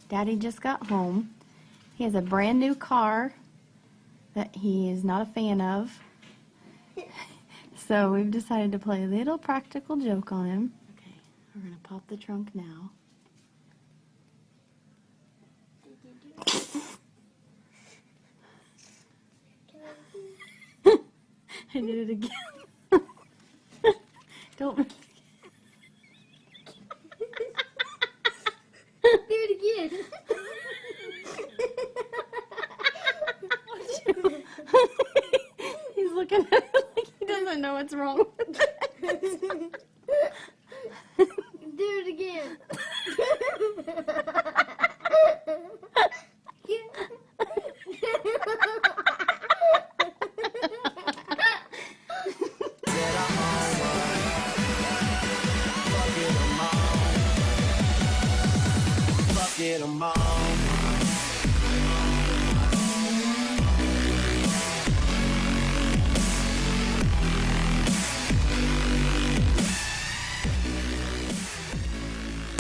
Daddy just got home. He has a brand new car that he is not a fan of. So we've decided to play a little practical joke on him. Okay, we're going to pop the trunk now. I did it again. Don't. Do it again. He's looking at it like he doesn't know what's wrong with it. Do it again. Get 'em on.